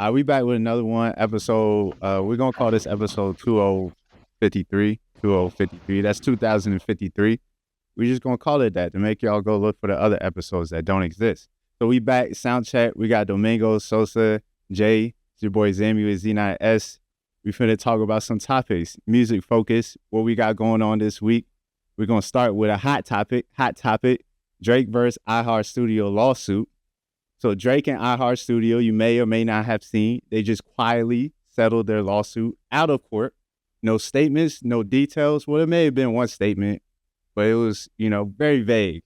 We back with another one episode. We're gonna call this episode 2053. 2053. That's 2053. We're just gonna call it that to make y'all go look for the other episodes that don't exist. So we back sound check. We got Domingo, Sosa, Jay. It's your boy Zammy with Z9S. We finna talk about some topics, music focus, what we got going on this week. We're gonna start with a hot topic. Drake versus iHeartStudio lawsuit. So Drake and iHeartStudio, you may or may not have seen, they just quietly settled their lawsuit out of court. No statements, no details. Well, it may have been one statement, but it was, very vague.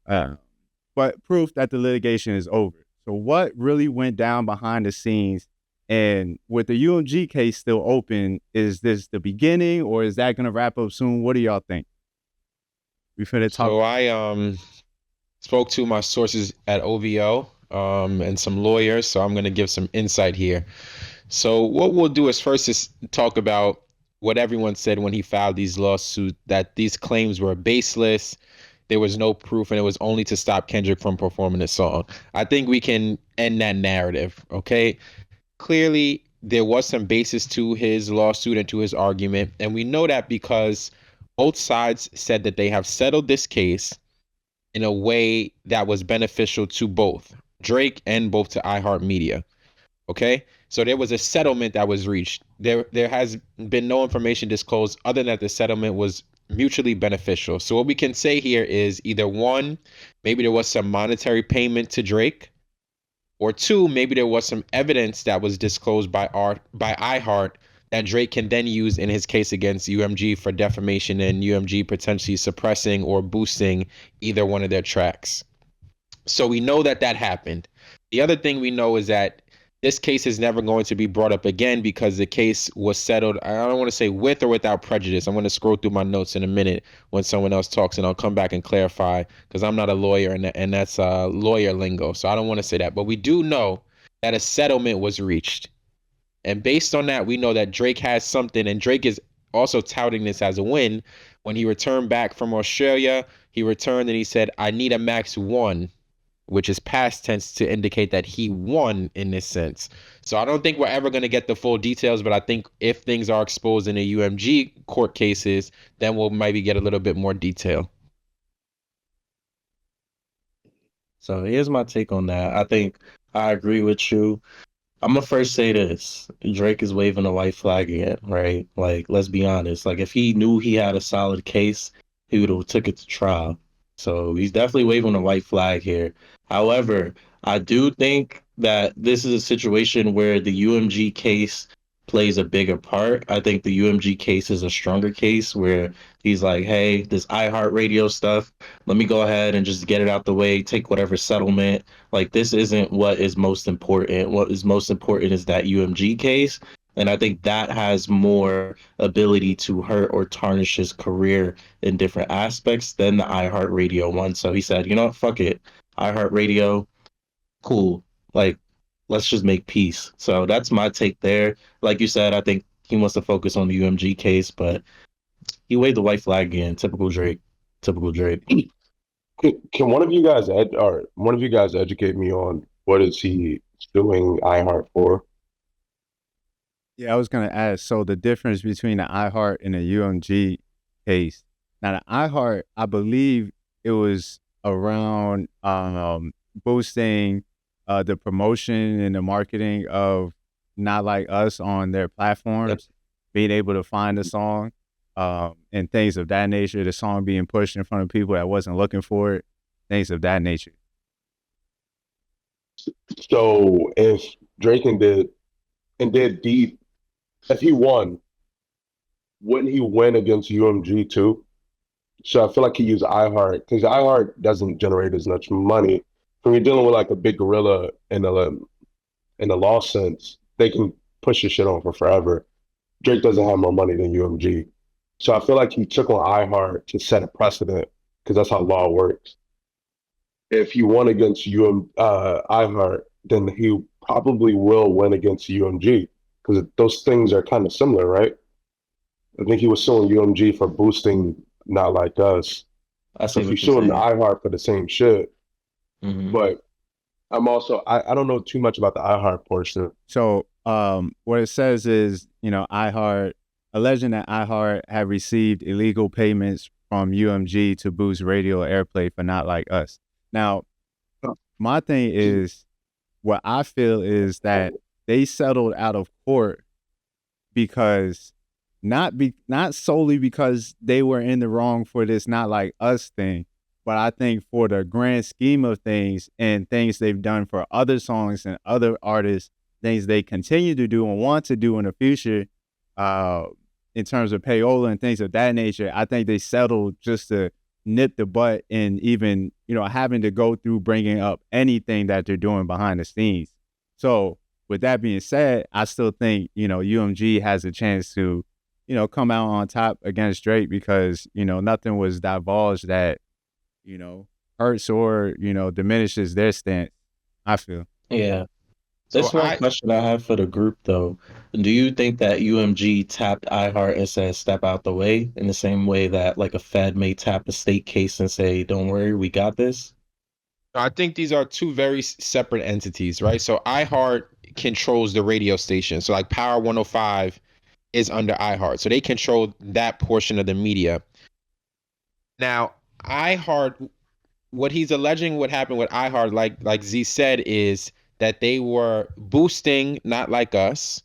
But proof that the litigation is over. So what really went down behind the scenes? And with the UMG case still open, is this the beginning or is that going to wrap up soon? What do y'all think? We finna talk. So I spoke to my sources at OVO and some lawyers, so I'm going to give some insight here. So what we'll do is first is talk about what everyone said when he filed these lawsuits, that these claims were baseless, there was no proof, and it was only to stop Kendrick from performing the song. I think we can end that narrative, okay? Clearly, there was some basis to his lawsuit and to his argument, and we know that because both sides said that they have settled this case in a way that was beneficial to both Drake and both to iHeartMedia. Okay, so there was a settlement that was reached. There has been no information disclosed other than that the settlement was mutually beneficial. So what we can say here is either one, maybe there was some monetary payment to Drake, or two, maybe there was some evidence that was disclosed by iHeart that Drake can then use in his case against UMG for defamation and UMG potentially suppressing or boosting either one of their tracks. So we know that happened. The other thing we know is that this case is never going to be brought up again because the case was settled. I don't want to say with or without prejudice. I'm going to scroll through my notes in a minute when someone else talks, and I'll come back and clarify because I'm not a lawyer, and that's lawyer lingo. So I don't want to say that. But we do know that a settlement was reached. And based on that, we know that Drake has something, and Drake is also touting this as a win. When he returned back from Australia, he returned and he said, I need a max 1, which is past tense to indicate that he won in this sense. So I don't think we're ever going to get the full details, but I think if things are exposed in the UMG court cases, then we'll maybe get a little bit more detail. So here's my take on that. I think I agree with you. I'm gonna first say this. Drake is waving a white flag again, right? Like, let's be honest. Like, if he knew he had a solid case, he would have took it to trial. So he's definitely waving a white flag here. However, I do think that this is a situation where the UMG case plays a bigger part. I think the UMG case is a stronger case where he's like, hey, this iHeartRadio stuff, let me go ahead and just get it out the way, take whatever settlement. Like, this isn't what is most important. What is most important is that UMG case. And I think that has more ability to hurt or tarnish his career in different aspects than the iHeartRadio one. So he said, you know what, fuck it. iHeartRadio, cool. Like, let's just make peace. So that's my take there. Like you said, I think he wants to focus on the UMG case, but he waved the white flag again. Typical Drake. Typical Drake. Can one of you guys educate me on what is he suing iHeart for? Yeah, I was gonna ask. So the difference between the iHeart and the UMG case. Now the iHeart, I believe it was around boosting the promotion and the marketing of Not Like Us on their platforms, Yep. being able to find the song and things of that nature. The song being pushed in front of people that wasn't looking for it, things of that nature. So if Drake did deed, if he won, wouldn't he win against UMG too? So I feel like he used iHeart because iHeart doesn't generate as much money. When you're dealing with like a big gorilla in the law sense, they can push your shit on for forever. Drake doesn't have more money than UMG. So I feel like he took on iHeart to set a precedent because that's how law works. If he won against iHeart, then he probably will win against UMG because those things are kind of similar, right? I think he was suing UMG for boosting Not Like Us. I So see if what you're you're suing saying. iHeart for the same shit, Mhm. but I'm also I don't know too much about the iHeart portion. So what it says is, iHeart alleging that iHeart have received illegal payments from UMG to boost radio airplay for Not Like Us. Now, my thing is, what I feel is that they settled out of court because not solely because they were in the wrong for this Not Like Us thing, but I think for the grand scheme of things and things they've done for other songs and other artists, things they continue to do and want to do in the future, in terms of payola and things of that nature, I think they settled just to nip the butt and even, having to go through bringing up anything that they're doing behind the scenes. So with that being said, I still think, UMG has a chance to, come out on top against Drake because, nothing was divulged that, hurts or, diminishes their stance, I feel. Yeah. That's one question I have for the group, though. Do you think that UMG tapped iHeart and said, step out the way, in the same way that like a Fed may tap a state case and say, don't worry, we got this? I think these are two very separate entities, right? So iHeart controls the radio station. So like Power 105 is under iHeart. So they control that portion of the media. Now, iHeart, what he's alleging what happened with iHeart, like Z said, is that they were boosting Not Like Us.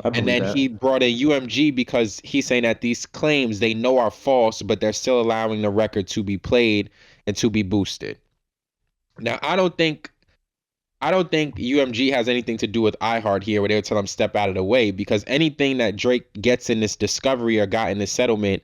And then he brought in UMG because he's saying that these claims they know are false, but they're still allowing the record to be played and to be boosted. Now, I don't think UMG has anything to do with iHeart here where they would tell him step out of the way, because anything that Drake gets in this discovery or got in this settlement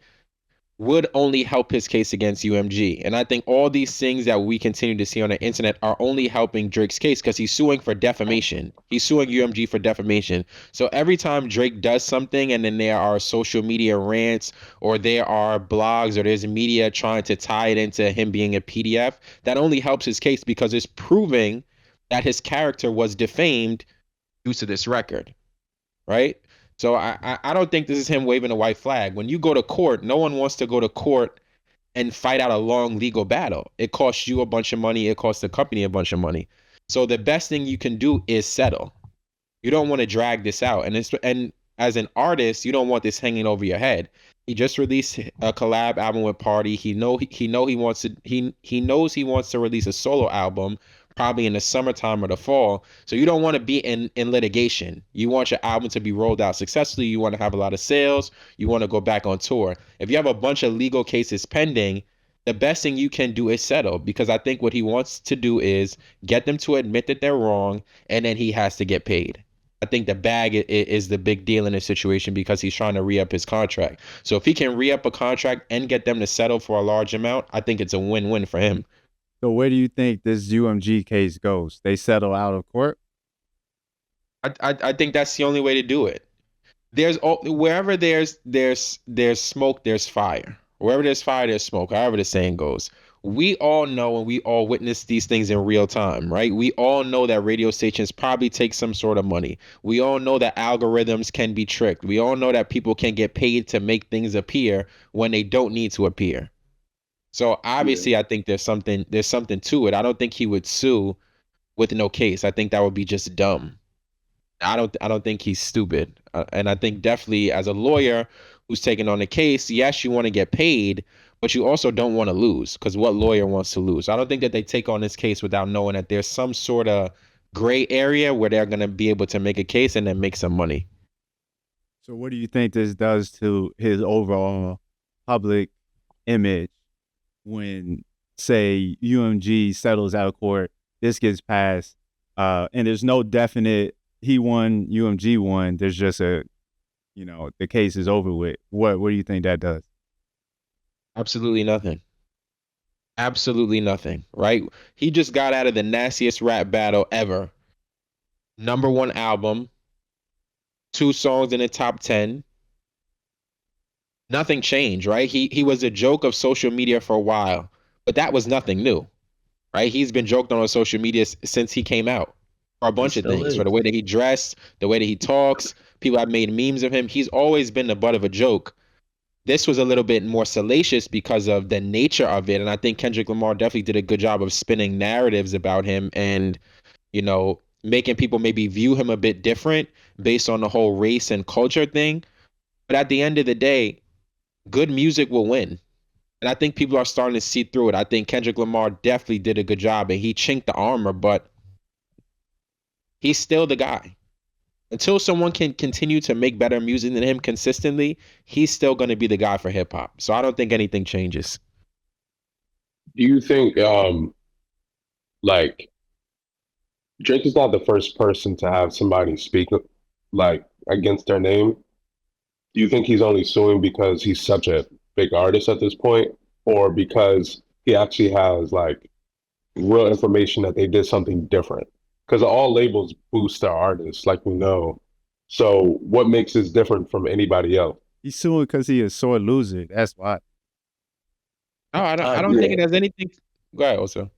would only help his case against UMG. And I think all these things that we continue to see on the internet are only helping Drake's case because he's suing for defamation. He's suing UMG for defamation. So every time Drake does something and then there are social media rants or there are blogs or there's media trying to tie it into him being a PDF, that only helps his case because it's proving that his character was defamed due to this record, right? So I don't think this is him waving a white flag. When you go to court, no one wants to go to court and fight out a long legal battle. It costs you a bunch of money. It costs the company a bunch of money. So the best thing you can do is settle. You don't want to drag this out. And as an artist, you don't want this hanging over your head. He just released a collab album with Party. He knows he wants to release a solo album probably in the summertime or the fall. So you don't want to be in litigation. You want your album to be rolled out successfully. You want to have a lot of sales. You want to go back on tour. If you have a bunch of legal cases pending, the best thing you can do is settle, because I think what he wants to do is get them to admit that they're wrong, and then he has to get paid. I think the bag is the big deal in this situation because he's trying to re-up his contract. So if he can re-up a contract and get them to settle for a large amount, I think it's a win-win for him. So where do you think this UMG case goes? They settle out of court? I think that's the only way to do it. Wherever there's smoke, there's fire. Wherever there's fire, there's smoke, however the saying goes. We all know and we all witness these things in real time, right? We all know that radio stations probably take some sort of money. We all know that algorithms can be tricked. We all know that people can get paid to make things appear when they don't need to appear. So obviously, I think there's something to it. I don't think he would sue with no case. I think that would be just dumb. I don't think he's stupid. And I think definitely as a lawyer who's taking on the case, yes, you want to get paid, but you also don't want to lose, because what lawyer wants to lose? I don't think that they take on this case without knowing that there's some sort of gray area where they're going to be able to make a case and then make some money. So what do you think this does to his overall public image when, say, UMG settles out of court, this gets passed, and there's no definite he won, UMG won, there's just the case is over with. What do you think that does? Absolutely nothing. Absolutely nothing, right? He just got out of the nastiest rap battle ever. #1 album, 2 songs in the top 10. Nothing changed, right? He was a joke of social media for a while, but that was nothing new, right? He's been joked on social media since he came out for a bunch of things, for the way that he dressed, the way that he talks. People have made memes of him. He's always been the butt of a joke. This was a little bit more salacious because of the nature of it, and I think Kendrick Lamar definitely did a good job of spinning narratives about him and making people maybe view him a bit different based on the whole race and culture thing. But at the end of the day, good music will win. And I think people are starting to see through it. I think Kendrick Lamar definitely did a good job and he chinked the armor, but he's still the guy. Until someone can continue to make better music than him consistently, he's still going to be the guy for hip hop. So I don't think anything changes. Do you think like Drake is not the first person to have somebody speak like against their name? Do you think he's only suing because he's such a big artist at this point, or because he actually has like real information that they did something different? Because all labels boost their artists, like we know. So what makes this different from anybody else? He's suing because he is sore loser. That's why. No, I don't think it has anything. Go ahead, also.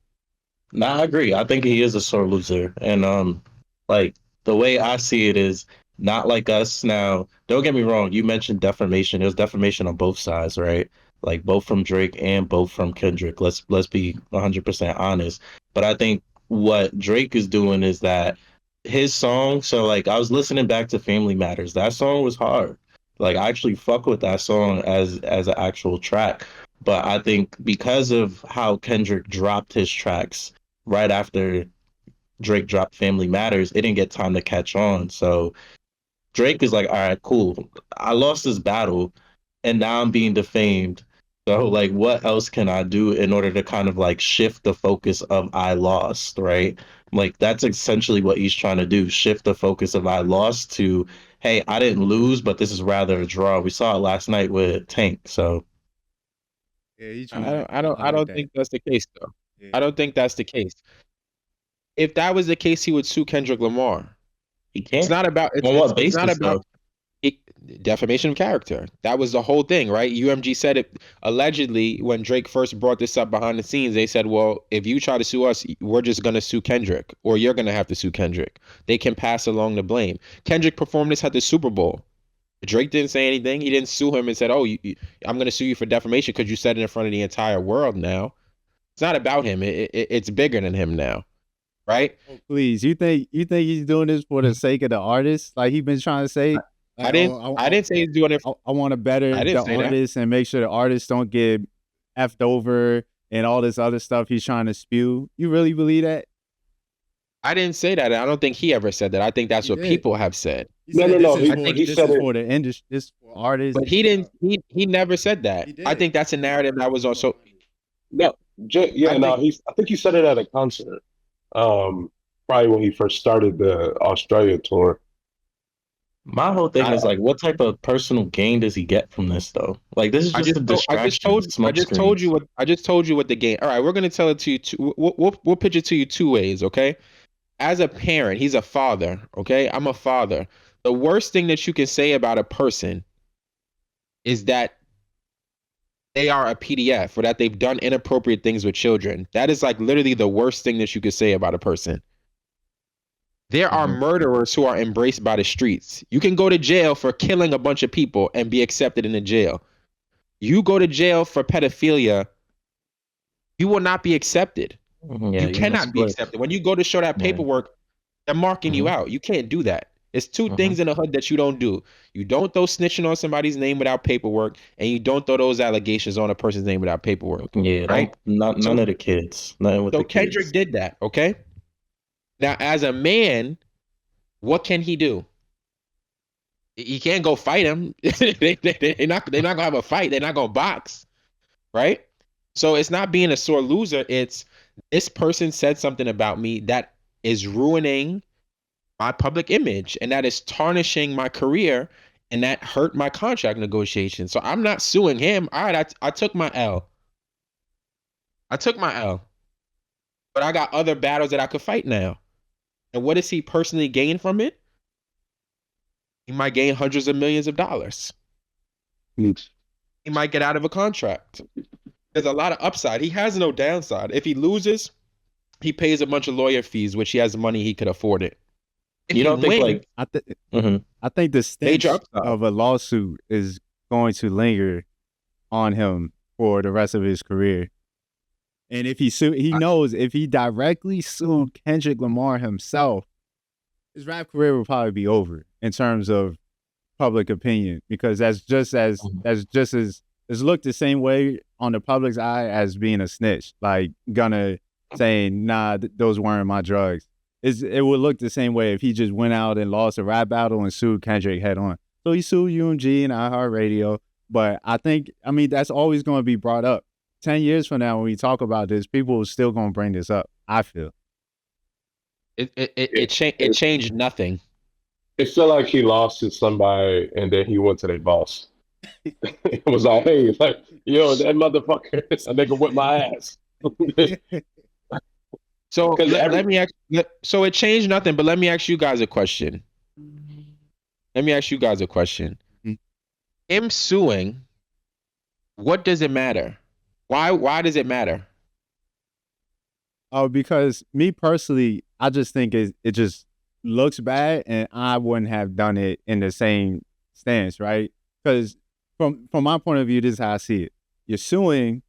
Nah, I agree. I think he is a sore loser. And like the way I see it is not like us now. Don't get me wrong, you mentioned defamation. There's defamation on both sides, right? Like both from Drake and both from Kendrick. Let's be 100% honest. But I think what Drake is doing is that his song, so like I was listening back to Family Matters. That song was hard. Like I actually fuck with that song as an actual track. But I think because of how Kendrick dropped his tracks right after Drake dropped Family Matters, it didn't get time to catch on. So Drake is like, all right, cool. I lost this battle and now I'm being defamed. So like what else can I do in order to kind of like shift the focus of I lost, right? Like that's essentially what he's trying to do, shift the focus of I lost to, hey, I didn't lose, but this is rather a draw. We saw it last night with Tank. So Yeah, I don't think that's the case though. Yeah. I don't think that's the case. If that was the case, he would sue Kendrick Lamar. he can't. It's not about On what it's basis not about defamation of character. That was the whole thing, right? UMG said it allegedly when Drake first brought this up behind the scenes. They said, well, if you try to sue us, we're just going to sue Kendrick, or you're going to have to sue Kendrick. They can pass along the blame. Kendrick performed this at the Super Bowl. Drake didn't say anything. He didn't sue him and said, oh, I'm going to sue you for defamation because you said it in front of the entire world now. It's not about him. It's bigger than him now, right? Oh, please, you think he's doing this for the sake of the artist? Like he's been trying to say. Like, I didn't say he's doing it. I want to better I didn't the say that. artist and make sure the artists don't get effed over and all this other stuff he's trying to spew. You really believe that? I didn't say that. I don't think he ever said that. I think that's He what did. people have said. He No, said no, this no. is for- He this said is it. for the industry. This is for artists. But he didn't. He never said that. He did. I think that's a narrative that was also. No, I think he said it at a concert. Probably when he first started the Australia tour. My whole thing is like, what type of personal gain does he get from this though? Like this is just a distraction. I just told you what the game. All right, we're gonna tell it to you. We'll pitch it to you two ways, okay? As a parent, he's a father, okay? I'm a father. The worst thing that you can say about a person is that they are a PDF or that they've done inappropriate things with children. That is like literally the worst thing that you could say about a person. There are murderers who are embraced by the streets. You can go to jail for killing a bunch of people and be accepted in the jail. You go to jail for pedophilia, you will not be accepted. Yeah, you cannot be accepted. When you go to show that paperwork, they're marking you out. You can't do that. It's two things in the hood that you don't do. You don't throw snitching on somebody's name without paperwork, and you don't throw those allegations on a person's name without paperwork. Yeah, right? None of the kids. Nothing with the kids. Kendrick did that, okay? Now, as a man, what can he do? He can't go fight him. They're not gonna have a fight. They're not gonna box, right? So it's not being a sore loser. It's this person said something about me that is ruining my public image and that is tarnishing my career and that hurt my contract negotiations. So I'm not suing him. All right, I took my L. But I got other battles that I could fight now. And what does he personally gain from it? He might gain hundreds of millions of dollars. He might get out of a contract. There's a lot of upside. He has no downside. If he loses, he pays a bunch of lawyer fees, which he has money he could afford it. If You don't think like I think the stench Major upside. of a lawsuit is going to linger on him for the rest of his career. And if he knows if he directly sued Kendrick Lamar himself, his rap career would probably be over in terms of public opinion, because that's just as it's looked the same way on the public's eye as being a snitch, like Gunna saying, nah, those weren't my drugs. It would look the same way if he just went out and lost a rap battle and sued Kendrick head on. So he sued UMG and iHeartRadio. But I mean, that's always going to be brought up. 10 years from now, when we talk about this, people are still going to bring this up, I feel. It changed nothing. It felt like he lost to somebody and then he went to their boss. It was like, hey, like, yo, that motherfucker, a nigga whipped my ass. So let me ask. So it changed nothing, but let me ask you guys a question. Him suing, what does it matter? Why does it matter? Oh, because me personally, I just think it just looks bad, and I wouldn't have done it in the same stance, right? Because from my point of view, this is how I see it. You're suing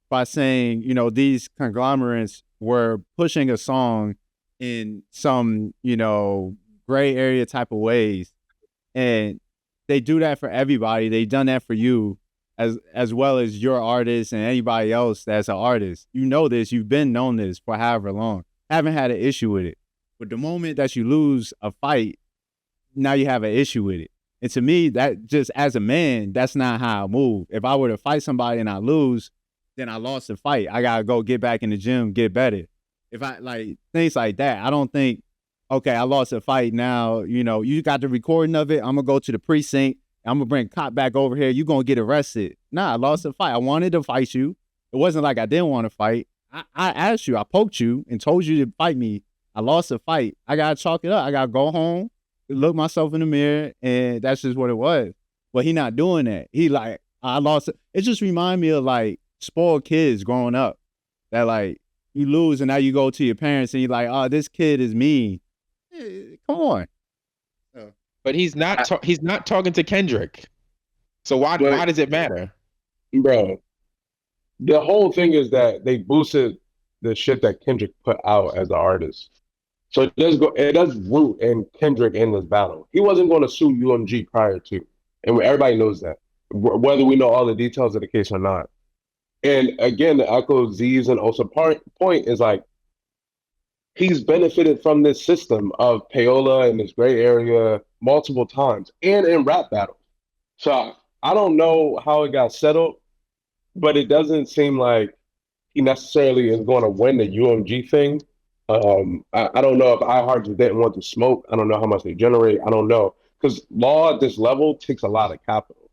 by saying, you know, these conglomerates were pushing a song in some, you know, gray area type of ways, and they do that for everybody. They done that for you as well as your artist and anybody else that's an artist. You know this. You've been known this for however long. Haven't had an issue with it. But the moment that you lose a fight, now you have an issue with it. And to me, that just as a man, that's not how I move. If I were to fight somebody and I lose, then I lost the fight. I got to go get back in the gym, get better. If I like things like that, I don't think, okay, I lost a fight now, you know, you got the recording of it. I'm going to go to the precinct. I'm going to bring cop back over here. You're going to get arrested. Nah, I lost a fight. I wanted to fight you. It wasn't like I didn't want to fight. I asked you, I poked you and told you to fight me. I lost a fight. I got to chalk it up. I got to go home, look myself in the mirror, and that's just what it was. But he not doing that. He like, I lost it. It just remind me of like spoiled kids growing up that like you lose and now you go to your parents and you're like, oh, this kid is mean. Come on. But he's not talking to Kendrick. So why does it matter? Bro, the whole thing is that they boosted the shit that Kendrick put out as an artist. So it does root in Kendrick in this battle. He wasn't going to sue UMG prior to. And everybody knows that, whether we know all the details of the case or not. And again, the echo Z's and also point is like, he's benefited from this system of payola in this gray area multiple times and in rap battles. So I don't know how it got settled, but it doesn't seem like he necessarily is going to win the UMG thing. I don't know if iHeart just didn't want to smoke. I don't know how much they generate. I don't know. Because law at this level takes a lot of capital.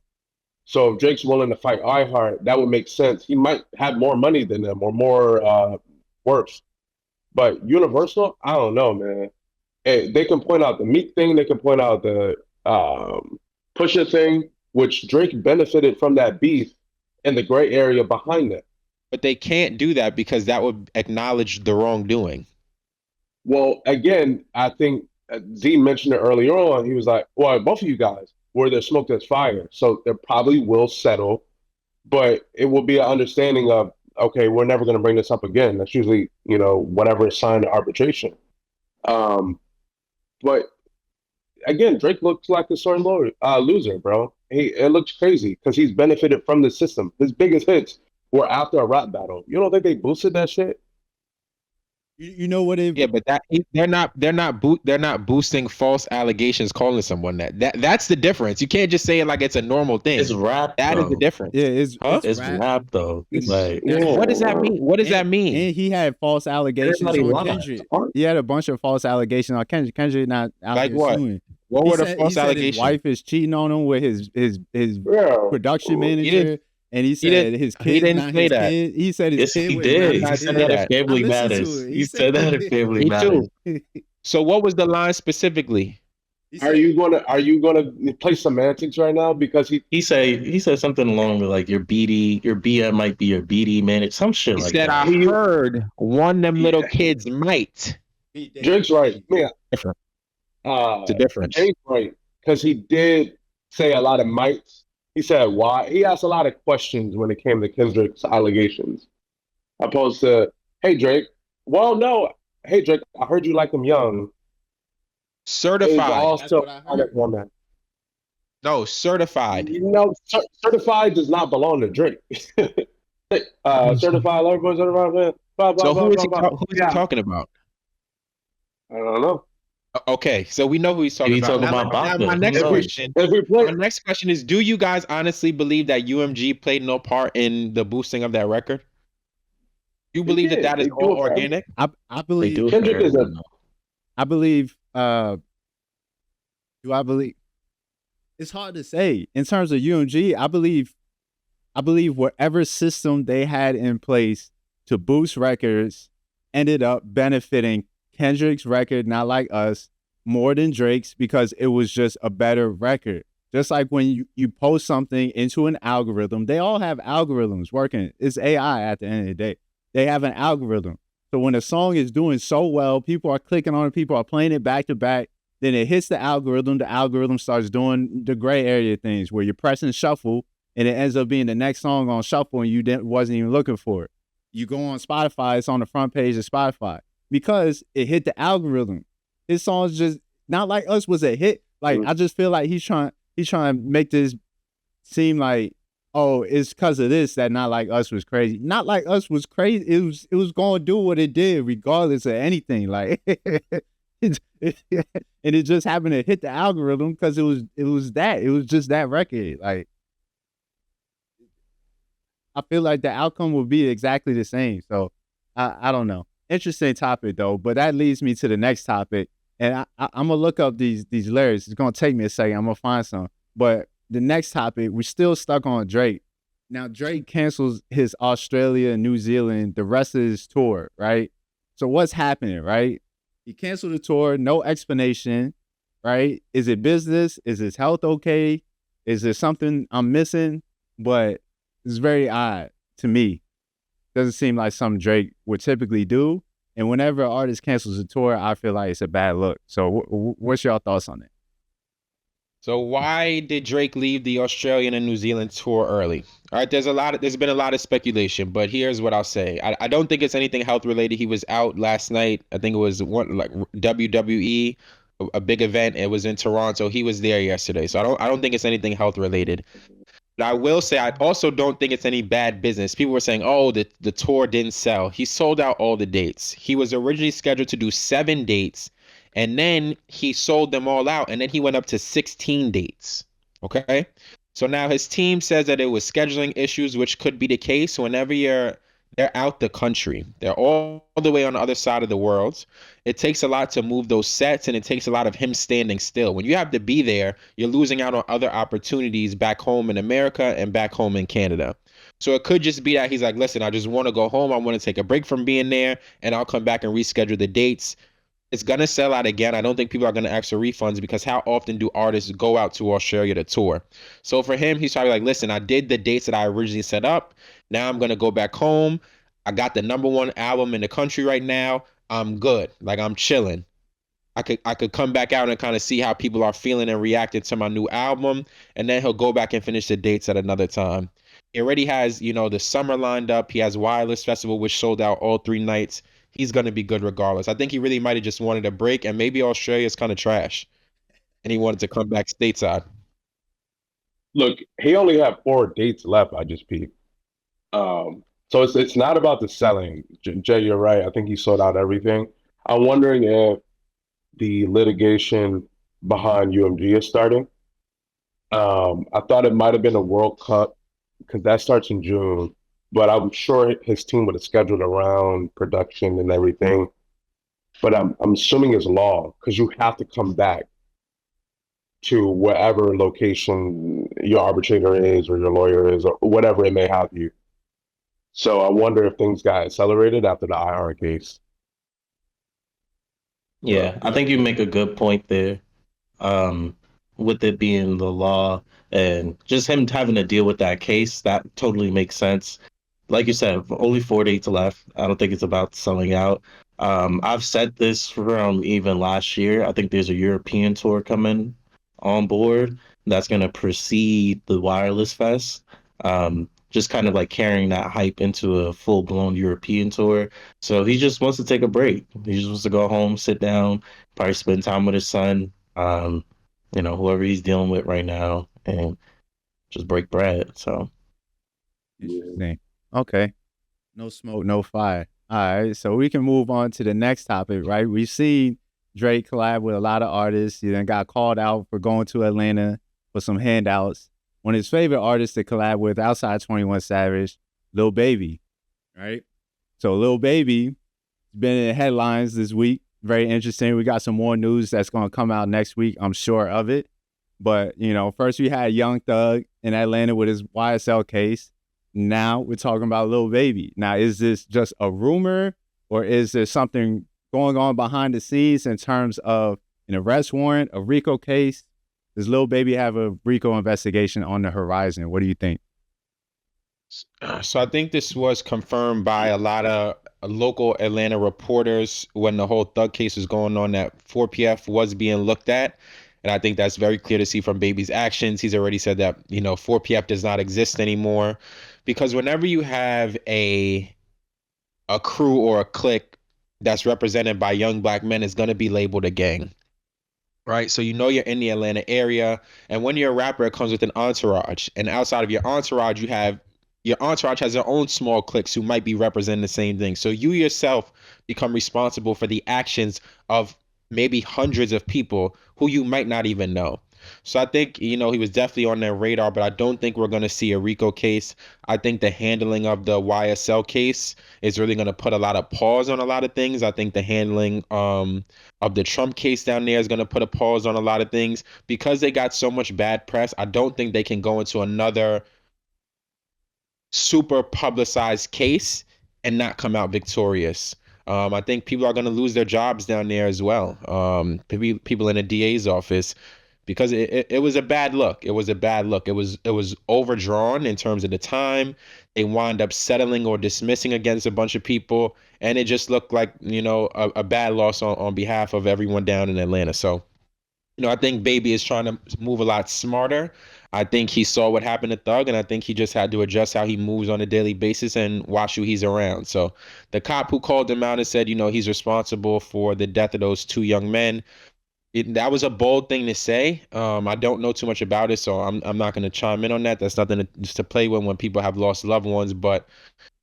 So if Drake's willing to fight iHeart, that would make sense. He might have more money than them or more worth. But Universal, I don't know, man. They can point out the Meek thing. They can point out the Pusha thing, which Drake benefited from that beef and the gray area behind it. But they can't do that because that would acknowledge the wrongdoing. Well, again, I think Z mentioned it earlier on. He was like, well, both of you guys, where there's smoke, there's fire. So there probably will settle, but it will be an understanding of, okay, we're never going to bring this up again. That's usually, you know, whatever is signed to arbitration. But again, Drake looks like a sore loser, bro. It looks crazy because he's benefited from the system. His biggest hits were after a rap battle. You don't think they boosted that shit? You know what? Yeah, but they're not boosting false allegations, calling someone that's the difference. You can't just say it like it's a normal thing. It's rap. That is the difference. Yeah, it's rap though. Like, what does that mean? What does that mean? And he had false allegations on Kendrick. He had a bunch of false allegations on Kendrick. Kendrick not out like here what? suing. What were the false allegations? His wife is cheating on him with his production manager. And he said his kid. He didn't say that. Kid. He said his kid. He did. He said that if family matters. He said that if family matters. So what was the line specifically? Are you gonna play semantics right now? Because he said something along with like your BM might be your BD manager, some shit like that. I heard one of them little kids might. Drake's right. Yeah. Different. It's a difference. Drake's right. Because he did say a lot of mights. He said why. He asked a lot of questions when it came to Kendrick's allegations. opposed to, hey Drake. Well, no, hey Drake, I heard you like them young. Is Certified. That's also what I part of heard. woman. No, certified. Certified does not belong to Drake. Certified lover boy, certified man. Blah blah So blah blah blah. who is he Yeah, talking about? I don't know. Okay, so we know who he's talking Maybe about. talking Now, about now my Baka. Who next If we knows? question. if we play, My next question is: do you guys honestly believe that UMG played no part in the boosting of that record? You they believe that did. that is They all do it for organic? I They believe do it for Kendrick is a everyone. I believe do I believe it's hard to say. In terms of UMG, I believe whatever system they had in place to boost records ended up benefiting Kendrick's record, Not Like Us, more than Drake's because it was just a better record. Just like when you post something into an algorithm, they all have algorithms working. It's AI at the end of the day. They have an algorithm. So when a song is doing so well, people are clicking on it, people are playing it back to back, then it hits the algorithm starts doing the gray area things where you're pressing shuffle and it ends up being the next song on shuffle and wasn't even looking for it. You go on Spotify, it's on the front page of Spotify because it hit the algorithm. His song's just Not Like Us was a hit. Like I just feel like he's trying to make this seem like, oh, it's because of this that Not Like Us was crazy. Not Like Us was crazy. It was going to do what it did regardless of anything. Like and it just happened to hit the algorithm because it was just that record. Like I feel like the outcome will be exactly the same. So I don't know. Interesting topic though, but that leads me to the next topic. And I'm gonna look up these lyrics. It's gonna take me a second. I'm gonna find some. But the next topic, we're still stuck on Drake. Now Drake cancels his Australia, New Zealand, the rest of his tour, right? So what's happening, right? He canceled the tour, no explanation, right? Is it business? Is his health okay? Is there something I'm missing? But it's very odd to me. Doesn't seem like something Drake would typically do. And whenever an artist cancels a tour, I feel like it's a bad look. So what's your thoughts on it? So why did Drake leave the Australian and New Zealand tour early? All right, there's been a lot of speculation, but here's what I'll say. I don't think it's anything health related. He was out last night. I think it was one like WWE, a big event. It was in Toronto. He was there yesterday. So I don't think it's anything health related. But I will say I also don't think it's any bad business. People were saying, "Oh, the tour didn't sell." He sold out all the dates. He was originally scheduled to do 7 dates, and then he sold them all out, and then he went up to 16 dates. Okay? So now his team says that it was scheduling issues, which could be the case whenever they're out the country. They're all the way on the other side of the world. It takes a lot to move those sets, and it takes a lot of him standing still. When you have to be there, you're losing out on other opportunities back home in America and back home in Canada. So it could just be that he's like, listen, I just want to go home. I want to take a break from being there, and I'll come back and reschedule the dates. It's going to sell out again. I don't think people are going to ask for refunds because how often do artists go out to Australia to tour? So for him, he's probably like, listen, I did the dates that I originally set up. Now I'm going to go back home. I got the #1 album in the country right now. I'm good. Like I'm chilling. I could come back out and kind of see how people are feeling and reacting to my new album, and then he'll go back and finish the dates at another time. He already has, the summer lined up. He has Wireless Festival, which sold out all 3 nights. He's gonna be good regardless. I think he really might have just wanted a break, and maybe Australia's kind of trash, and he wanted to come back stateside. look, he only had 4 dates left. I just peeped. So it's not about the selling. Jay, you're right. I think he sold out everything. I'm wondering if the litigation behind UMG is starting. I thought it might have been a World Cup because that starts in June, but I'm sure his team would have scheduled around production and everything. But I'm assuming it's law because you have to come back to wherever location your arbitrator is or your lawyer is or whatever it may have you. So I wonder if things got accelerated after the IR case. Yeah, I think you make a good point there. With it being the law and just him having to deal with that case, that totally makes sense. Like you said, only 4 dates left. I don't think it's about selling out. I've said this from even last year. I think there's a European tour coming on board that's going to precede the Wireless Fest. just kind of like carrying that hype into a full blown European tour. So he just wants to take a break. He just wants to go home, sit down, probably spend time with his son, whoever he's dealing with right now, and just break bread. So Interesting. Okay. No smoke, no fire. All right. So we can move on to the next topic, right? We've seen Drake collab with a lot of artists. He then got called out for going to Atlanta for some handouts. One of his favorite artists to collab with outside 21 Savage, Lil Baby, right? So Lil Baby been in the headlines this week. Very interesting. We got some more news that's going to come out next week. I'm sure of it. But, first we had Young Thug in Atlanta with his YSL case. Now we're talking about Lil Baby. Now, is this just a rumor or is there something going on behind the scenes in terms of an arrest warrant, a RICO case? Does Lil Baby have a RICO investigation on the horizon? What do you think? So I think this was confirmed by a lot of local Atlanta reporters when the whole Thug case was going on, that 4PF was being looked at. And I think that's very clear to see from Baby's actions. He's already said that, 4PF does not exist anymore. Because whenever you have a crew or a clique that's represented by young black men, it's going to be labeled a gang. Right. So you're in the Atlanta area. And when you're a rapper, it comes with an entourage. And outside of your entourage, your entourage has their own small cliques who might be representing the same thing. So you yourself become responsible for the actions of maybe hundreds of people who you might not even know. So I think, he was definitely on their radar, but I don't think we're going to see a RICO case. I think the handling of the YSL case is really going to put a lot of pause on a lot of things. I think the handling of the Trump case down there is going to put a pause on a lot of things. Because they got so much bad press, I don't think they can go into another super publicized case and not come out victorious. I think people are going to lose their jobs down there as well. People in the DA's office, because it was a bad look. It was a bad look. It was overdrawn in terms of the time. They wound up settling or dismissing against a bunch of people, and it just looked like, a bad loss on behalf of everyone down in Atlanta. So, I think Baby is trying to move a lot smarter. I think he saw what happened to Thug, and I think he just had to adjust how he moves on a daily basis and watch who he's around. So the cop who called him out and said, he's responsible for the death of those two young men, that was a bold thing to say. I don't know too much about it, so I'm not going to chime in on that. That's nothing just to play with when people have lost loved ones. But,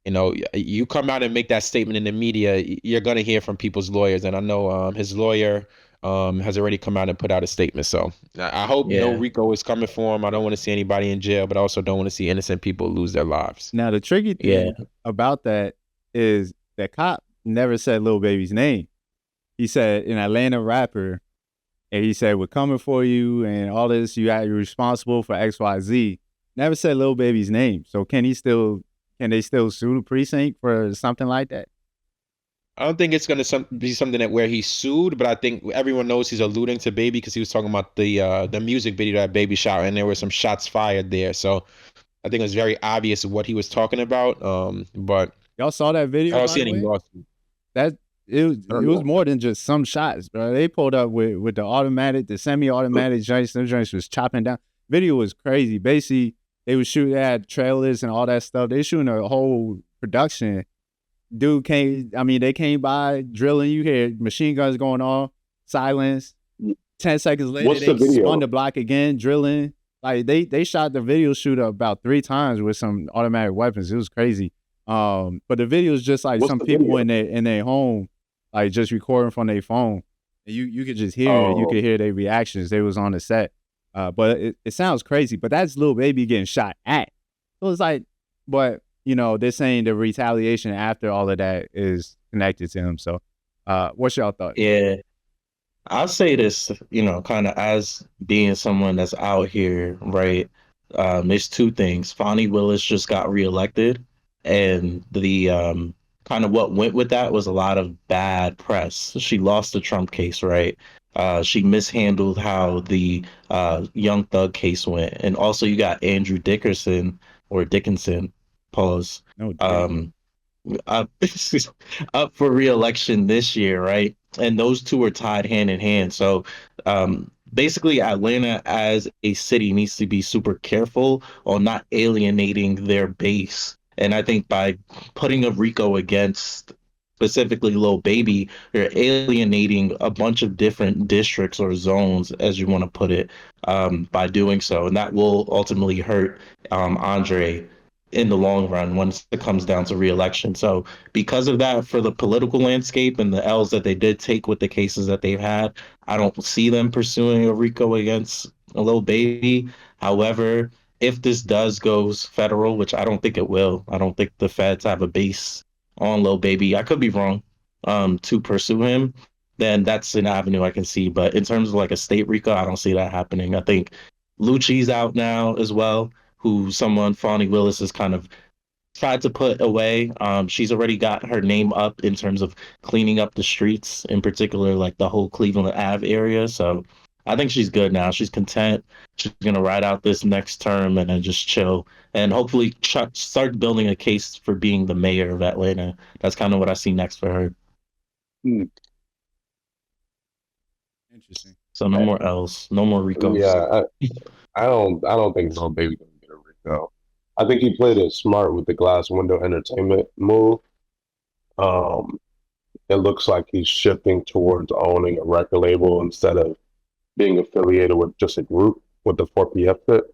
you come out and make that statement in the media, you're going to hear from people's lawyers. And I know his lawyer has already come out and put out a statement. So I hope no RICO is coming for him. I don't want to see anybody in jail, but I also don't want to see innocent people lose their lives. Now, the tricky thing about that is that cop never said Lil Baby's name. He said an Atlanta rapper, and he said, we're coming for you and all this. You're responsible for XYZ. Never said Lil Baby's name. So can they still sue the precinct for something like that? I don't think it's going to be something where he's sued, but I think everyone knows he's alluding to Baby because he was talking about the music video that Baby shot, and there were some shots fired there. So I think it was very obvious what he was talking about. But y'all saw that video? I don't see any lawsuit. It was more than just some shots, bro. They pulled up with the semi-automatic joints. Those joints was chopping down. Video was crazy. Basically, they had trailers and all that stuff. They shooting a whole production. Dude they came by drilling. You hear machine guns going off, silence. 10 seconds later, they spun the block again, drilling. Like they shot the video shooter about 3 times with some automatic weapons. It was crazy. But the video is just like some people in their home, like just recording from their phone. And you could just hear it. You could hear their reactions. They was on the set. But it sounds crazy. But that's Lil Baby getting shot at. So it's like, but they're saying the retaliation after all of that is connected to him. So, what's y'all thought? Yeah, I'll say this, kind of as being someone that's out here, right? There's 2 things. Fonnie Willis just got reelected, and the kind of what went with that was a lot of bad press. She lost the Trump case, right? She mishandled how the Young Thug case went, and also you got Andrew Dickinson, pause, up for re-election this year, right? And those 2 are tied hand in hand. So basically Atlanta as a city needs to be super careful on not alienating their base. And I think by putting a Rico against specifically Lil Baby, you're alienating a bunch of different districts or zones, as you want to put it, by doing so. And that will ultimately hurt Andre in the long run once it comes down to re-election. So because of that, for the political landscape and the L's that they did take with the cases that they've had, I don't see them pursuing a RICO against a Lil Baby. However, if this does goes federal, which I don't think it will, I don't think the feds have a base on Lil Baby. I could be wrong, to pursue him. Then that's an avenue I can see. But in terms of like a state RICO, I don't see that happening. I think Lucci's out now as well, who someone Fonnie Willis has kind of tried to put away. She's already got her name up in terms of cleaning up the streets, in particular, like the whole Cleveland Ave area. So I think she's good now. She's content. She's gonna ride out this next term and then just chill and hopefully start building a case for being the mayor of Atlanta. That's kind of what I see next for her. Interesting. So no more L's, no more Ricos. Yeah, I don't think Lil Baby gonna get a Rico. I think he played it smart with the glass window entertainment move. It looks like he's shifting towards owning a record label instead of being affiliated with just a group with the 4PF fit.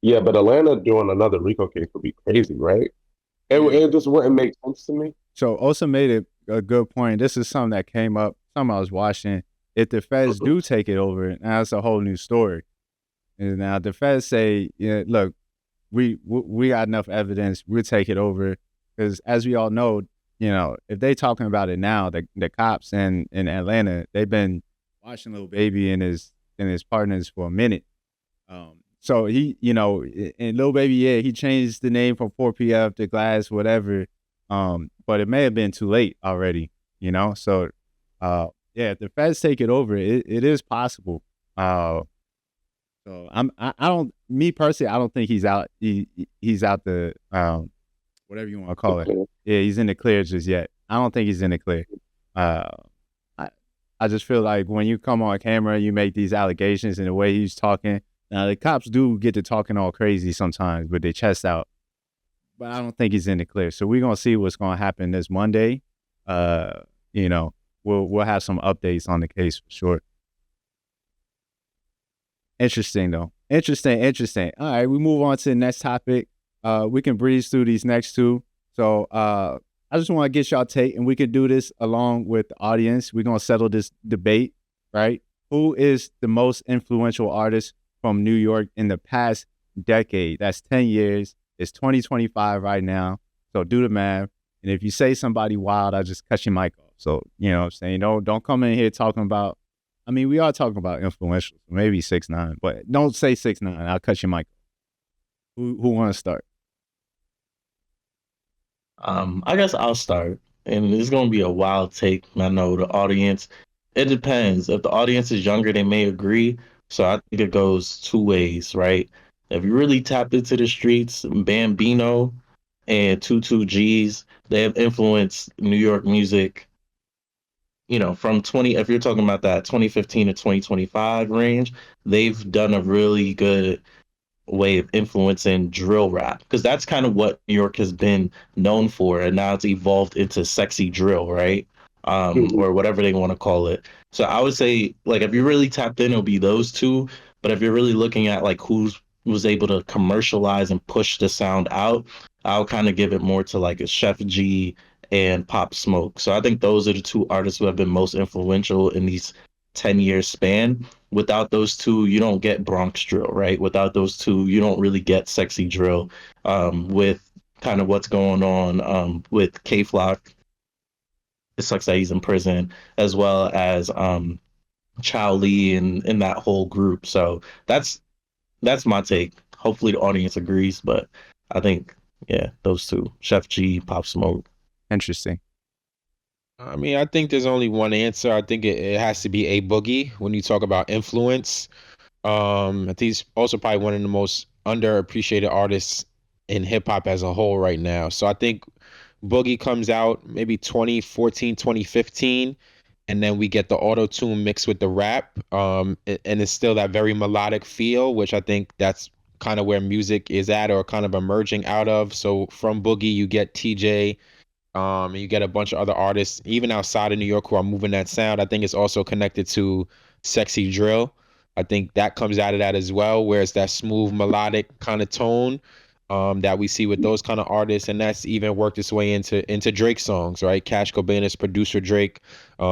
Yeah, but Atlanta doing another RICO case would be crazy, right? It just wouldn't make sense to me. So Osa made a good point. This is something that came up, something I was watching. If the feds do take it over, now it's a whole new story. And now the feds say, look, we got enough evidence, we'll take it over. Because as we all know, if they talking about it now, the cops in Atlanta, they've been watching Lil Baby and his partners for a minute. So he, and Lil Baby, yeah, he changed the name from 4PF to Glass, whatever. But it may have been too late already, So, if the feds take it over, it is possible. So I don't, me personally, I don't think he's out. He's out the whatever you want to call it. Yeah, he's in the clear just yet. I don't think he's in the clear. I just feel like when you come on camera, you make these allegations and the way he's talking. Now the cops do get to talking all crazy sometimes with their chest out, but I don't think he's in the clear. So we're gonna see what's gonna happen this Monday. We'll have some updates on the case for sure. Interesting though. Interesting. All right, we move on to the next topic. We can breeze through these next two. So I just want to get y'all take, and we can do this along with the audience. We're gonna settle this debate, right? Who is the most influential artist from New York in the past decade? That's 10 years. It's 2025 right now. So do the math. And if you say somebody wild, I just cut your mic off. So, you know what I'm saying? Don't come in here talking about, we are talking about influential, maybe 6ix9ine, but don't say 6ix9ine. I'll cut your mic off. Who want to start? I guess I'll start. And it's going to be a wild take. I know the audience, it depends. If the audience is younger, they may agree. So I think it goes two ways, right? If you really tapped into the streets, Bambino and 22G's, they have influenced New York music, from if you're talking about that 2015 to 2025 range, they've done a really good way of influencing drill rap, because that's kind of what New York has been known for, and now it's evolved into sexy drill, right? Or whatever they want to call it. So I would say, like, if you're really tapped in, it'll be those two. But if you're really looking at like who was able to commercialize and push the sound out, I'll kind of give it more to like a Chef G and Pop Smoke. So I think those are the two artists who have been most influential in these 10-year span. Without those two, you don't get Bronx drill, right? Without those two, you don't really get sexy drill. With kind of what's going on with K-Flock, it sucks that he's in prison, as well as Chow Lee and that whole group. So that's my take. Hopefully the audience agrees, but I think, yeah, those two, Chef G, Pop Smoke. Interesting. I think there's only one answer. I think it has to be A Boogie when you talk about influence. I think he's also probably one of the most underappreciated artists in hip hop as a whole right now. So I think Boogie comes out maybe 2014, 2015, and then we get the auto tune mixed with the rap, and it's still that very melodic feel, which I think that's kind of where music is at, or kind of emerging out of. So from Boogie, you get TJ, and you get a bunch of other artists, even outside of New York, who are moving that sound. I think it's also connected to sexy drill. I think that comes out of that as well, where it's that smooth melodic kind of tone, that we see with those kind of artists, and that's even worked its way into Drake songs, right? Cash Cobain's producer Drake, a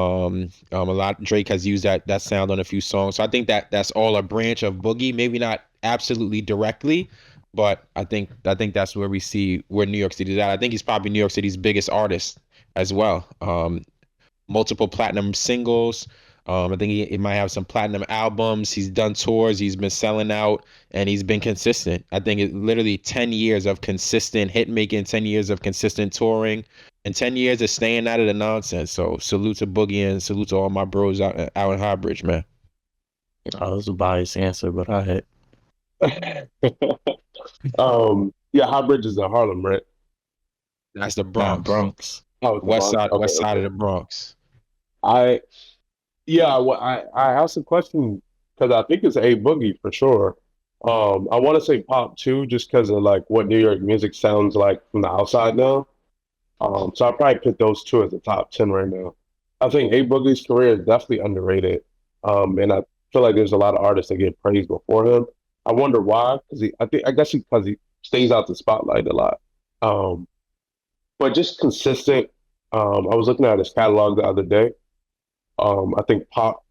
lot Drake has used that sound on a few songs. So I think that's all a branch of Boogie, maybe not absolutely directly, but I think that's where we see where New York City's at. I think he's probably New York City's biggest artist as well. Multiple platinum singles. I think he might have some platinum albums. He's done tours. He's been selling out, and he's been consistent. I think it literally 10 years of consistent hit making, 10 years of consistent touring, and 10 years of staying out of the nonsense. So salute to Boogie, and salute to all my bros out in Highbridge, man. That was a biased answer, but I had. Yeah, High Bridge is in Harlem, right? That's the Nah, Bronx. Bronx. Oh, it's the West Bronx? side, Okay, west side okay. of the Bronx. I asked a question because I think it's A Boogie for sure. I want to say Pop too, just because of like what New York music sounds like from the outside now. So I probably put those two as the top 10 right now. I think A Boogie's career is definitely underrated. And I feel like there's a lot of artists that get praised before him. I wonder why, because I guess because he stays out the spotlight a lot. Um, but just consistent. I was looking at his catalog the other day. I think Pop,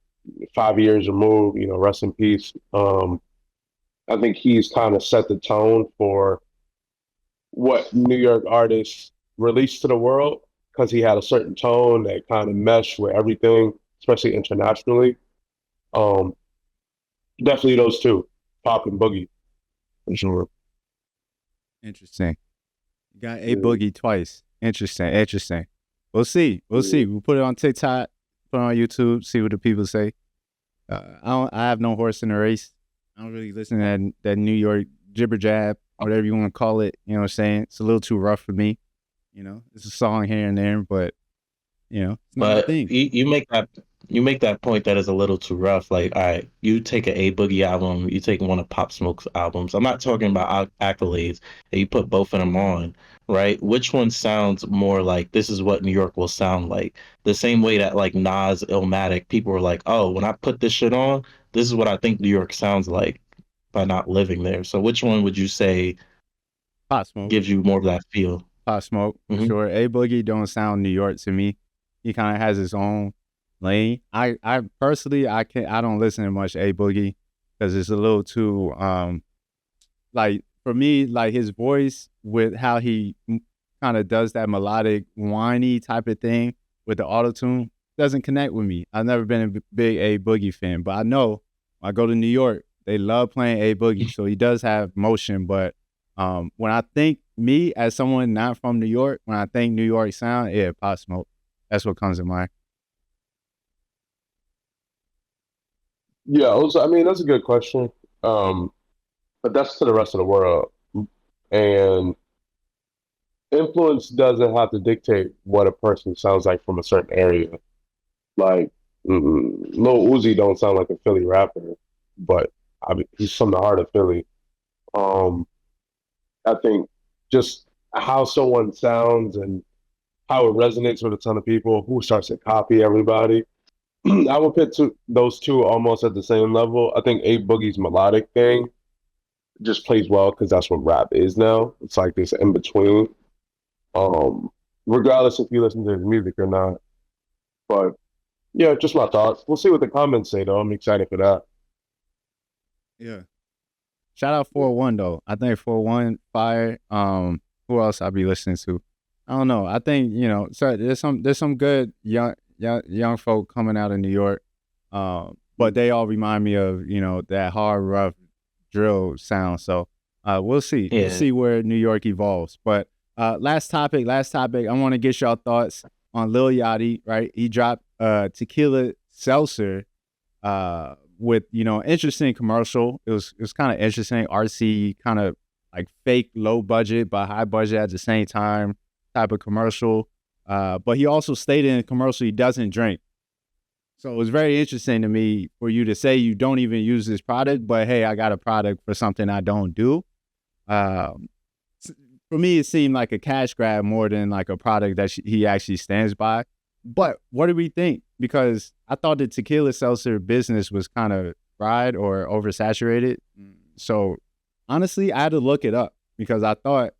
5 years removed, rest in peace. I think he's kind of set the tone for what New York artists released to the world because he had a certain tone that kind of meshed with everything, especially internationally. Um, Definitely those two, Pop and Boogie, for sure. Interesting. You got A Yeah. Boogie twice. Interesting. We'll see. We'll put it on TikTok, put it on YouTube, see what the people say. I have no horse in the race. I don't really listen to that New York jibber jab, whatever you want to call it. You know what I'm saying? It's a little too rough for me. It's a song here and there, but it's not my But thing. you make that point that is a little too rough. Like, all right, you take an A Boogie album, you take one of Pop Smoke's albums. I'm not talking about accolades, and you put both of them on, right? Which one sounds more like this is what New York will sound like? The same way that like Nas Illmatic, people were like, oh, when I put this shit on, this is what I think New York sounds like by not living there. So which one would you say Pop Smoke. gives you more of that feel? Pop Smoke, for Mhm. sure. A Boogie don't sound New York to me. He kind of has his own lane. I personally, I don't listen to much A Boogie because it's a little too like for me, like his voice with how he kind of does that melodic, whiny type of thing with the auto tune doesn't connect with me. I've never been a big A Boogie fan, but I know when I go to New York, they love playing A Boogie, so he does have motion. But when I think me as someone not from New York, when I think New York sound, yeah, Pop Smoke. That's what comes to mind. Yeah, also, I mean, that's a good question. But that's to the rest of the world. And influence doesn't have to dictate what a person sounds like from a certain area. Like, Lil Uzi don't sound like a Philly rapper, but he's from the heart of Philly. Um, I think just how someone sounds and how it resonates with a ton of people who starts to copy everybody. I would put those two almost at the same level. I think A Boogie's melodic thing just plays well because that's what rap is now. It's like this in between. Regardless if you listen to his music or not. But yeah, just my thoughts. We'll see what the comments say though. I'm excited for that. Yeah. Shout out 4-1 though. I think 4-1 fire. Who else I be listening to? I don't know. I think, so there's some good young folk coming out of New York. But they all remind me of, that hard, rough drill sound. So we'll see. Yeah. We'll see where New York evolves. But last topic. I want to get y'all thoughts on Lil Yachty, right? He dropped Tequila Seltzer with, interesting commercial. It was kind of interesting, artsy, kind of like fake low budget but high budget at the same time type of commercial. But he also stated in the commercial he doesn't drink. So it was very interesting to me for you to say you don't even use this product, but hey, I got a product for something I don't do. Um, for me, it seemed like a cash grab more than like a product that he actually stands by. But what do we think? Because I thought the tequila seltzer business was kind of fried or oversaturated. So honestly, I had to look it up because I thought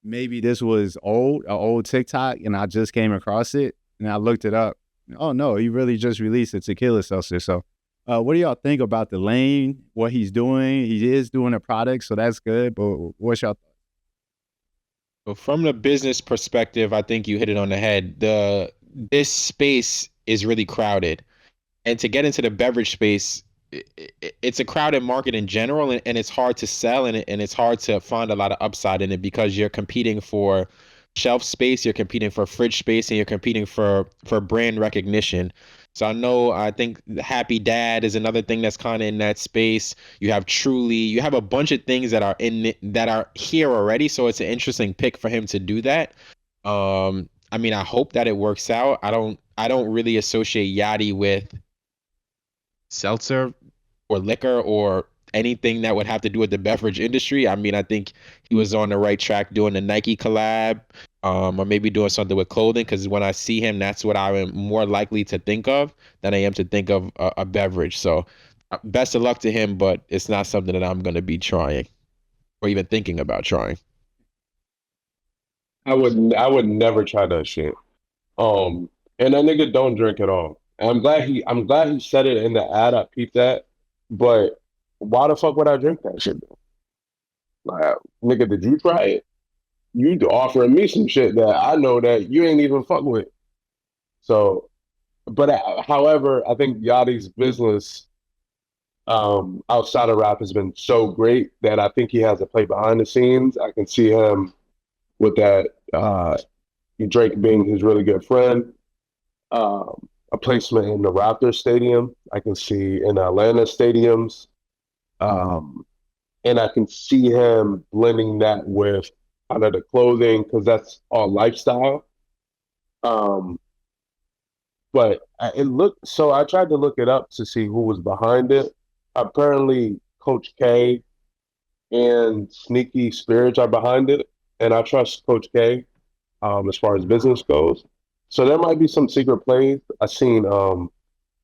maybe this was an old TikTok, and I just came across it and I looked it up. Oh no, he really just released a tequila seltzer. So what do y'all think about the lane, what he's doing? He is doing a product, so that's good. But what's y'all thoughts? So from the business perspective, I think you hit it on the head. This space is really crowded, and to get into the beverage space, it's a crowded market in general, and it's hard to sell, and it's hard to find a lot of upside in it because you're competing for shelf space, you're competing for fridge space, and you're competing for brand recognition. So I think Happy Dad is another thing that's kind of in that space. You have Truly, you have a bunch of things that are that are here already. So it's an interesting pick for him to do that. I mean, I hope that it works out. I don't really associate Yachty with seltzer or liquor or anything that would have to do with the beverage industry. I mean, I think he was on the right track doing the Nike collab, or maybe doing something with clothing. Because when I see him, that's what I am more likely to think of than I am to think of a beverage. So, best of luck to him, but it's not something that I'm going to be trying or even thinking about trying. I would never try that shit. And that nigga don't drink at all. And I'm glad he said it in the ad. I peeped that. But why the fuck would I drink that shit? Like, nigga, did you try it? You offering me some shit that I know that you ain't even fuck with. So, but however, I think Yachty's business outside of rap has been so great that I think he has to play behind the scenes. I can see him with that Drake being his really good friend. A placement in the Raptors stadium. I can see in Atlanta stadiums. And I can see him blending that with kind of the clothing because that's all lifestyle. Um, but it looked so. I tried to look it up to see who was behind it. Apparently, Coach K and Sneaky Spirits are behind it, and I trust Coach K as far as business goes. So there might be some secret plays. I seen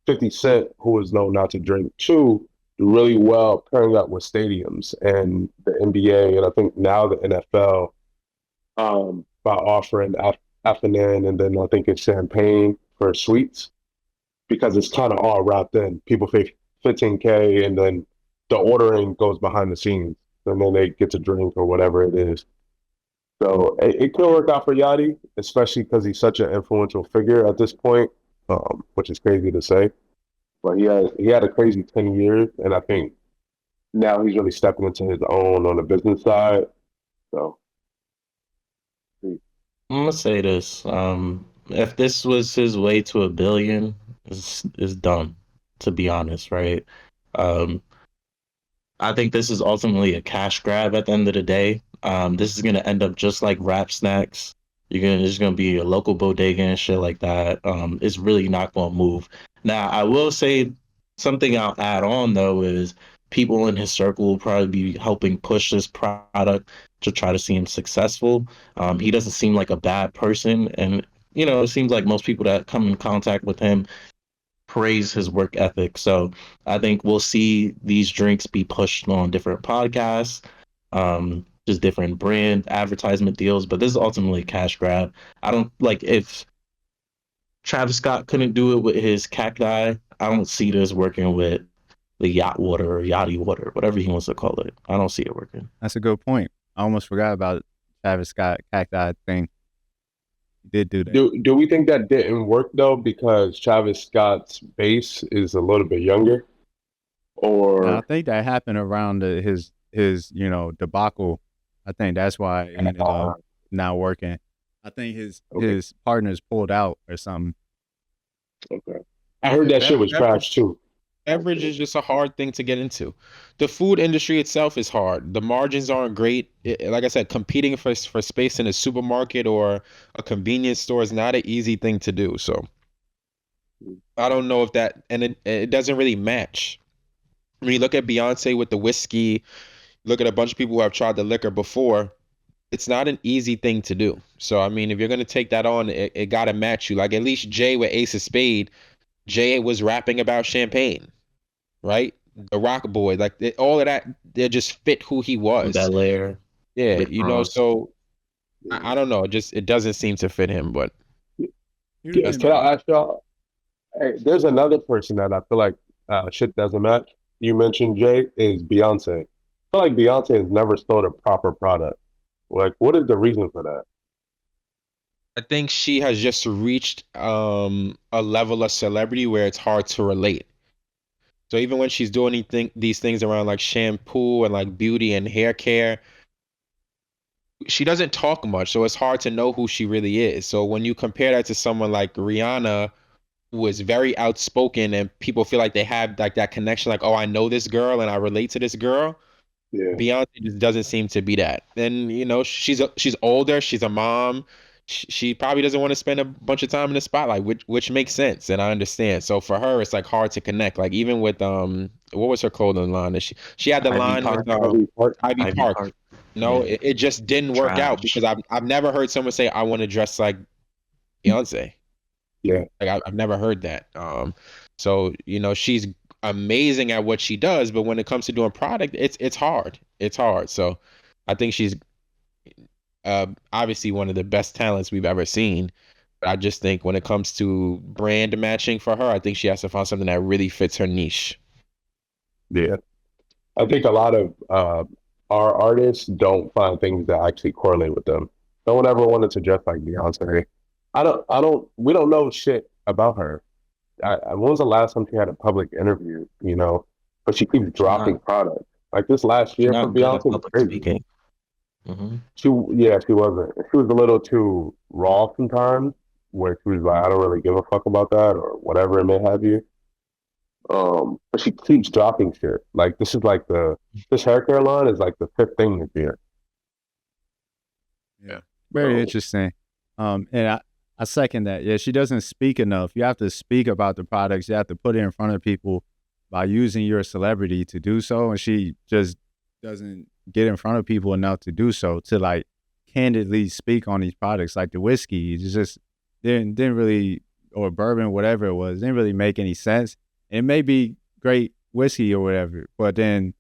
50 Cent, who is known not to drink too, do really well pairing up with stadiums and the NBA, and I think now the NFL by offering Afternoon, and then I think it's champagne for sweets because it's kind of all wrapped in. People pay 15K, and then the ordering goes behind the scenes, and then they get to drink or whatever it is. So it could work out for Yachty, especially because he's such an influential figure at this point, which is crazy to say. But he had a crazy 10 years, and I think now he's really stepping into his own on the business side. So I'm gonna say this. If this was his way to $1 billion, it's done, to be honest, right? Um, I think this is ultimately a cash grab at the end of the day. This is gonna end up just like Rap Snacks. There's gonna be a local bodega and shit like that. It's really not gonna move. Now, I will say something I'll add on though is people in his circle will probably be helping push this product to try to see him successful. He doesn't seem like a bad person, and it seems like most people that come in contact with him praise his work ethic. So I think we'll see these drinks be pushed on different podcasts, just different brand advertisement deals. But this is ultimately a cash grab. I don't like if Travis Scott couldn't do it with his cacti. I don't see this working with the yacht water or yachty water, whatever he wants to call it. I don't see it working. That's a good point. I almost forgot about Travis Scott cacti thing. He did do that. do we think that didn't work though because Travis Scott's base is a little bit younger? Or I think that happened around his debacle. I think that's why it ended up not working. I think his partners pulled out or something. Okay. I heard that shit was trash too. Beverage is just a hard thing to get into. The food industry itself is hard. The margins aren't great. Like I said, competing for space in a supermarket or a convenience store is not an easy thing to do. So, I don't know if that, and it doesn't really match. When you look at Beyonce with the whiskey, look at a bunch of people who have tried the liquor before. It's not an easy thing to do. So I mean, if you're gonna take that on, it gotta match you. Like at least Jay with Ace of Spade, Jay was rapping about champagne, right? The Rock Boy, like all of that, they just fit who he was. That layer. Yeah, Rick you know. Ross. So I don't know. It doesn't seem to fit him. But Yes, can I ask y'all? Hey, there's another person that I feel like shit doesn't match. You mentioned Jay is Beyonce. I feel like Beyonce has never sold a proper product. Like, what is the reason for that? I think she has just reached a level of celebrity where it's hard to relate. So even when she's doing these things around like shampoo and like beauty and hair care, she doesn't talk much, so it's hard to know who she really is. So when you compare that to someone like Rihanna, who is very outspoken and people feel like they have like that connection, like, oh, I know this girl and I relate to this girl. Yeah, Beyonce just doesn't seem to be that. And you know, she's older, she's a mom. She probably doesn't want to spend a bunch of time in the spotlight, which makes sense, and I understand. So for her, it's like hard to connect. Like even with what was her clothing line? That she had the Ivy line Park. with Ivy Ivy Park. Park. No, Yeah. it just didn't work out Trash. because I've never heard someone say I want to dress like Beyonce. yeah, Like I've never heard that. So you know she's amazing at what she does, but when it comes to doing product, it's hard. It's hard. So I think she's obviously one of the best talents we've ever seen. But I just think when it comes to brand matching for her, I think she has to find something that really fits her niche. yeah. I think a lot of our artists don't find things that actually correlate with them. No one ever wanted to dress like Beyonce. We don't know shit about her. When was the last time she had a public interview, you know? But she keeps dropping products. Like this last year for Not good at Beyonce was public crazy. speaking. Mm-hmm. She wasn't. She was a little too raw sometimes, where she was like, I don't really give a fuck about that or whatever it may have you. But she keeps dropping shit. Like this is like this hair care line is like the fifth thing this year. Yeah, very So, interesting. And I second that. Yeah, she doesn't speak enough. You have to speak about the products. You have to put it in front of people by using your celebrity to do so. And she just doesn't get in front of people enough to do so, to like candidly speak on these products. Like the whiskey, it just didn't really, or bourbon, whatever it was, didn't really make any sense. It may be great whiskey or whatever, but then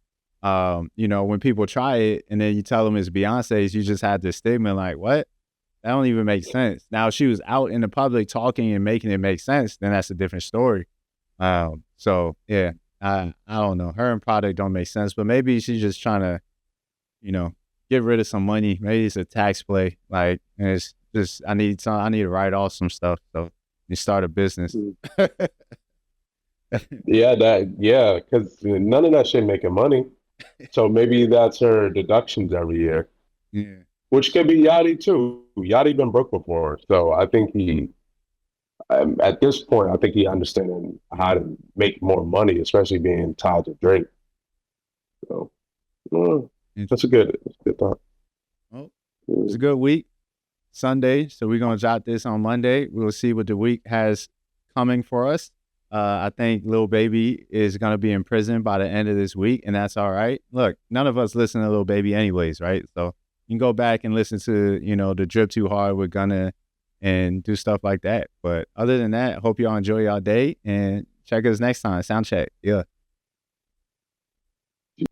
you know, when people try it and then you tell them it's Beyonce's, you just had this stigma like, what? That don't even make sense. Now, if she was out in the public talking and making it make sense, then that's a different story. So yeah, I don't know. Her and product don't make sense, but maybe she's just trying to, you know, get rid of some money. Maybe it's a tax play. Like, and it's just I need to write off some stuff. So you start a business. because none of that shit making money. So maybe that's her deductions every year, Yeah. which could be Yachty too. Yachty been broke before, so I think at this point, I think he understands how to make more money, especially being tied to Drake. So that's a good thought. Well, it's a good week. Sunday, so we're gonna jot this on Monday. We'll see what the week has coming for us. I think Lil Baby is gonna be in prison by the end of this week, and that's all right. Look, none of us listen to Lil Baby anyways, right? So you can go back and listen to, you know, the Drip Too Hard with Gunna and do stuff like that. But other than that, hope y'all enjoy y'all day and check us next time. Sound check. Yeah.